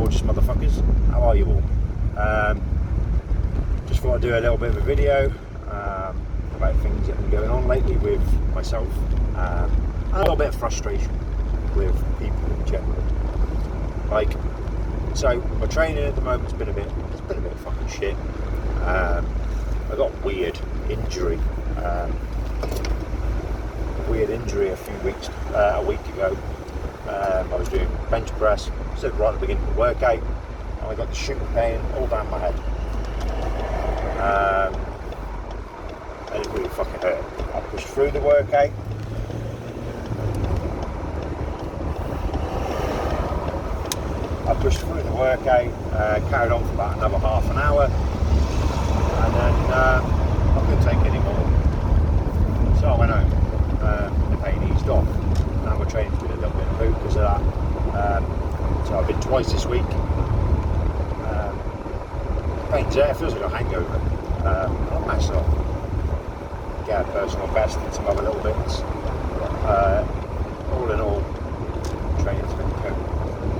gorgeous motherfuckers. How are you all? Just thought I'd do a little bit of a video about things that have been going on lately with myself, and a little bit of frustration with people in general. Like, so my training at the moment's been a bit fucking shit. I got a weird injury a week ago. I was doing bench press, so right at the beginning of the workout, and I got the shooting pain all down my head. And it really fucking hurt. I pushed through the workout. Carried on for about another half an hour, and then I couldn't take any more. So I went home. The pain eased off. Now my training's been a little bit improved because of that. So I've been twice this week. The pain's there, it feels like a hangover. I'll myself get a personal best and some other little bits. All in all, training's been good.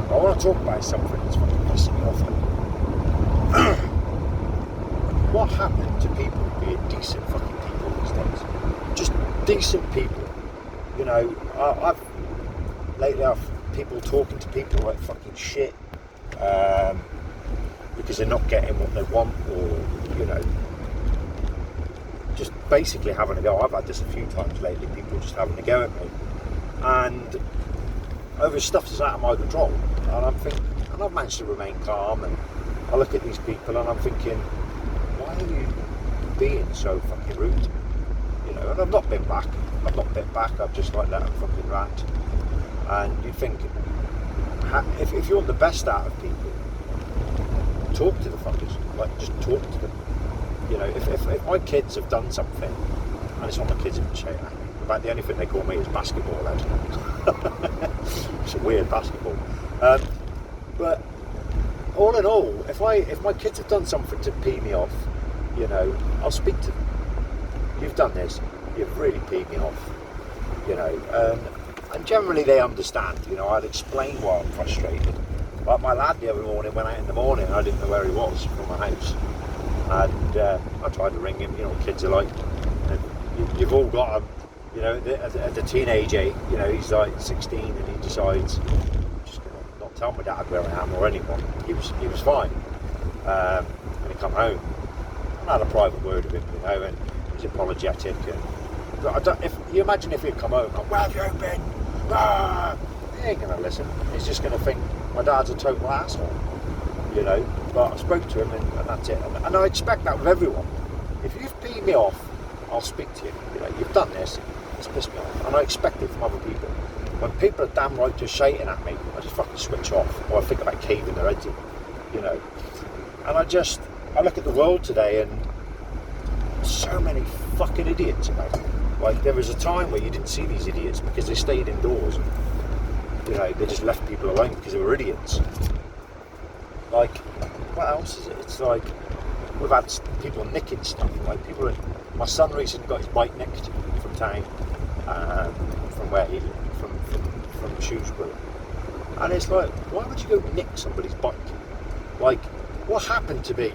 I want to talk about something that's fucking pissing me off. What happened to people being decent fucking people these days? Just decent people. You know, I've people talking to people like fucking shit because they're not getting what they want, or, you know, just basically having a go. I've had this a few times lately, people just having a go at me, and over stuff that's out of my control. And I'm thinking, and I've managed to remain calm, and I look at these people and I'm thinking, why are you being so fucking rude to me? You know, and I've not bit back, I've just like let them fucking rant. And you think, if you want the best out of people, talk to the fuckers, like just talk to them. You know, if my kids have done something, and it's not my kids have been shouting at me, about the only thing they call me is basketball lad. It's a weird basketball. But all in all, if my kids have done something to pee me off, you know, I'll speak to them. You've done this, you've really peed me off, you know, and generally they understand. You know, I'd explain why I'm frustrated. Like my lad the other morning went out in the morning and I didn't know where he was from my house, and I tried to ring him. You know what kids are like, you've all got them. You know, at the teenage age, you know, he's like 16 and he decides, I'm just gonna not tell my dad where I am or anyone. He was fine, and he come home. I had a private word with him, you know, and he was apologetic. And if you imagine if he'd come home, like, where have you been? Ah! He ain't gonna listen. He's just gonna think my dad's a total asshole, you know. But I spoke to him, and that's it. And I expect that with everyone. If you've peed me off, I'll speak to you. You know, you've done this. It's pissed me off, and I expect it from other people. When people are damn right just shouting at me, I just fucking switch off, or I think about caving their heads in, you know. And I look at the world today, and so many fucking idiots about it. Like, there was a time where you didn't see these idiots because they stayed indoors, and, you know, they just left people alone because they were idiots. Like, what else is it? It's like, we've had people nicking stuff, like my son recently got his bike nicked from town, from where he lived, from Shrewsbury. And it's like, why would you go nick somebody's bike? Like, what happened to be,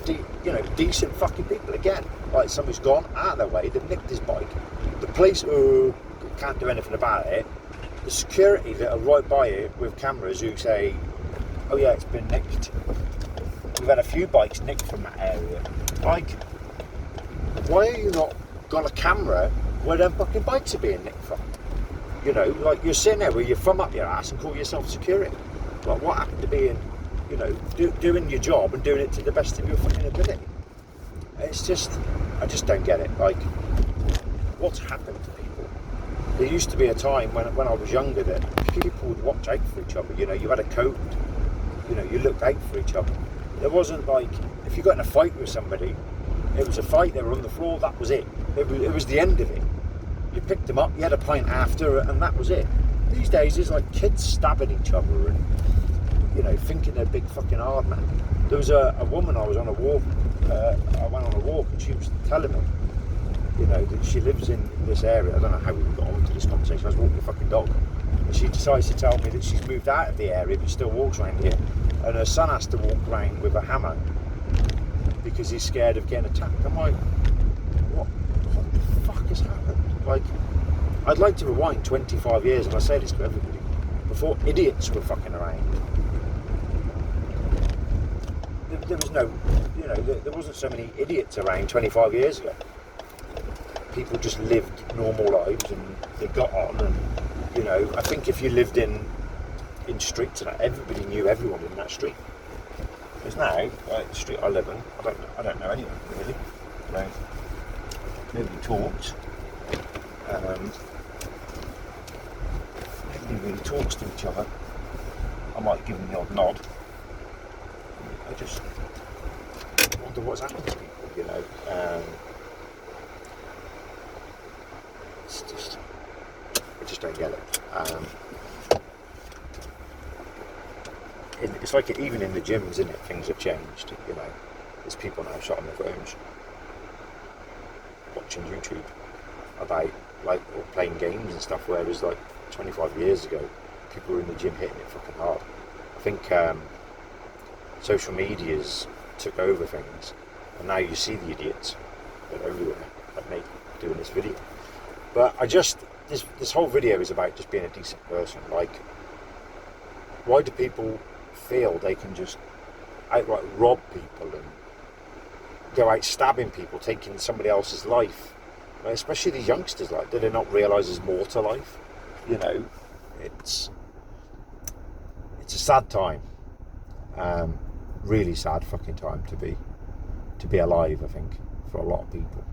you know, decent fucking people again? Like, somebody's gone out of their way, they've nicked his bike. The police can't do anything about it. The security that are right by it with cameras who say, oh yeah, it's been nicked. We've had a few bikes nicked from that area. Like, why are you not got a camera where them fucking bikes are being nicked from? You know, like, you're sitting there with your thumb up your ass and call yourself security. Like, what happened to being, you know, doing your job and doing it to the best of your fucking ability? It's just, I just don't get it. Like, what's happened to people? There used to be a time when I was younger that people would watch out for each other. You know, you had a code. You know, you looked out for each other. There wasn't like, if you got in a fight with somebody, it was a fight, they were on the floor, that was it. It was the end of it. You picked them up, you had a pint after, and that was it. These days, it's like kids stabbing each other and, you know, thinking they're big fucking hard man. There was a woman, I was on a walk, I went on a walk, and she was telling me, you know, that she lives in this area. I don't know how we got on to this conversation. I was walking a fucking dog, and she decides to tell me that she's moved out of the area but still walks around here. and her son has to walk around with a hammer because he's scared of getting attacked. I'm like, what the fuck has happened? Like, I'd like to rewind 25 years, and I say this to everybody, before idiots were fucking around. There was no, there wasn't so many idiots around 25 years ago. People just lived normal lives and they got on, and I think if you lived in streets and that, everybody knew everyone in that street. Because now, like the street I live in, I don't know anyone really. Nobody talks. Nobody really talks to each other. I might give them the odd nod. I just wonder what's happened to people, It's just, I just don't get it. It's like even in the gyms, isn't it? Things have changed. There's people now shot on their phones, watching YouTube about or playing games and stuff. Whereas 25 years ago, people were in the gym hitting it fucking hard. I think social media's took over things, and now you see the idiots. They're everywhere, like me doing this video. But this whole video is about just being a decent person. Like, why do people feel they can just outright rob people and go out stabbing people, taking somebody else's life? Especially these youngsters, do they not realise there's more to life? It's a sad time. Really sad fucking time to be alive, I think, for a lot of people.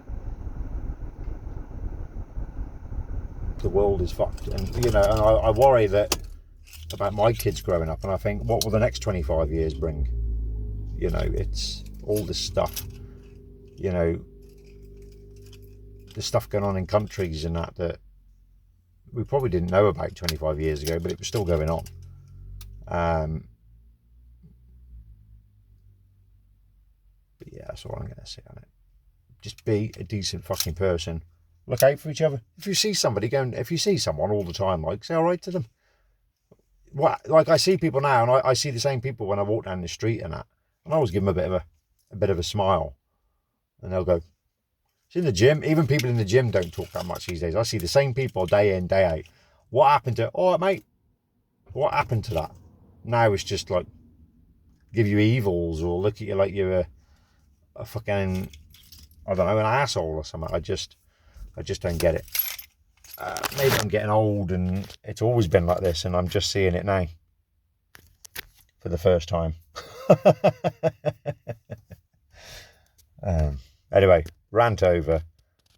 The world is fucked, and I worry that about my kids growing up, and I think, what will the next 25 years bring? It's all this stuff, the stuff going on in countries and that we probably didn't know about 25 years ago, but it was still going on. But yeah, that's all I'm going to say on it. Just be a decent fucking person. Look out for each other. If you see someone all the time, say all right to them. I see people now, and I see the same people when I walk down the street and that, and I always give them a bit of a smile, and they'll go. It's in the gym. Even people in the gym don't talk that much these days. I see the same people day in, day out. What happened to? All right, mate. What happened to that? Now it's just give you evils or look at you like you're a fucking, I don't know, an asshole or something. I just don't get it. Maybe I'm getting old and it's always been like this, and I'm just seeing it now for the first time. Anyway, rant over.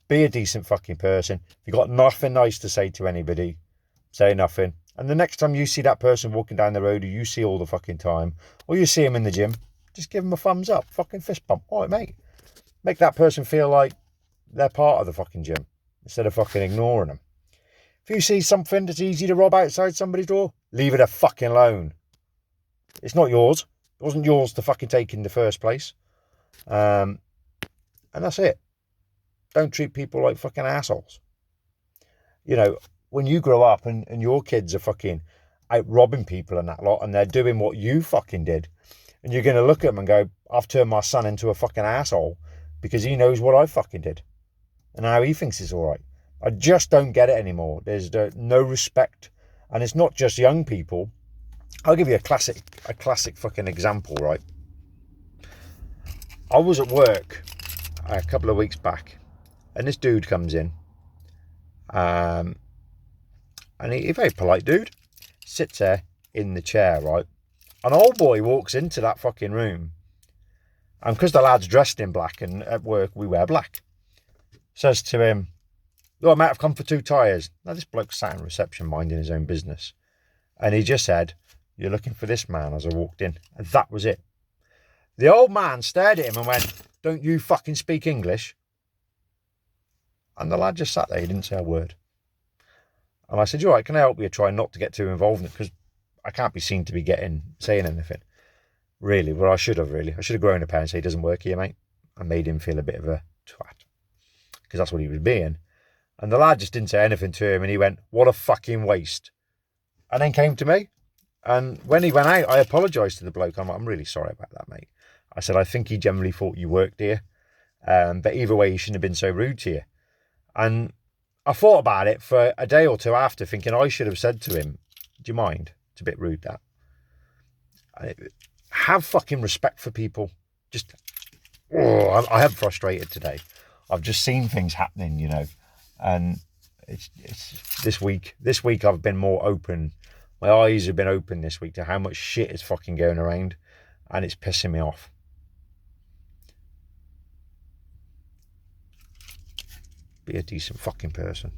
Be a decent fucking person. If you've got nothing nice to say to anybody, say nothing. And the next time you see that person walking down the road who you see all the fucking time, or you see him in the gym, just give him a thumbs up, fucking fist bump. All right, mate. Make that person feel like they're part of the fucking gym instead of fucking ignoring them. If you see something that's easy to rob outside somebody's door, leave it a fucking alone. It's not yours. It wasn't yours to fucking take in the first place. And that's it. Don't treat people like fucking assholes. When you grow up and your kids are fucking out robbing people and that lot, and they're doing what you fucking did, and you're going to look at them and go, I've turned my son into a fucking asshole because he knows what I fucking did. And now he thinks it's all right. I just don't get it anymore. There's no respect. And it's not just young people. I'll give you a classic fucking example, right? I was at work a couple of weeks back, and this dude comes in. And he's a very polite dude. Sits there in the chair, right? An old boy walks into that fucking room. And because the lad's dressed in black, and at work we wear black, says to him, "Oh, mate, I've come for 2 tyres." Now, this bloke sat in reception minding his own business. And he just said, "You're looking for this man," as I walked in. And that was it. The old man stared at him and went, "Don't you fucking speak English?" And the lad just sat there. He didn't say a word. And I said, "You all right, can I help you try not to get too involved in it? Because I can't be seen to be saying anything." Really, well, I should have grown up and say, "It doesn't work here, mate." I made him feel a bit of a twat. Because that's what he was being. And the lad just didn't say anything to him, and he went, "What a fucking waste." And then came to me. And when he went out, I apologised to the bloke. I'm like, I'm really sorry about that, mate. I said, I think he generally thought you worked here. But either way, he shouldn't have been so rude to you. And I thought about it for a day or two after, thinking I should have said to him, do you mind? It's a bit rude, that. Have fucking respect for people. Just, I am frustrated today. I've just seen things happening, you know, and it's this week I've been more open. My eyes have been open this week to how much shit is fucking going around, and it's pissing me off. Be a decent fucking person.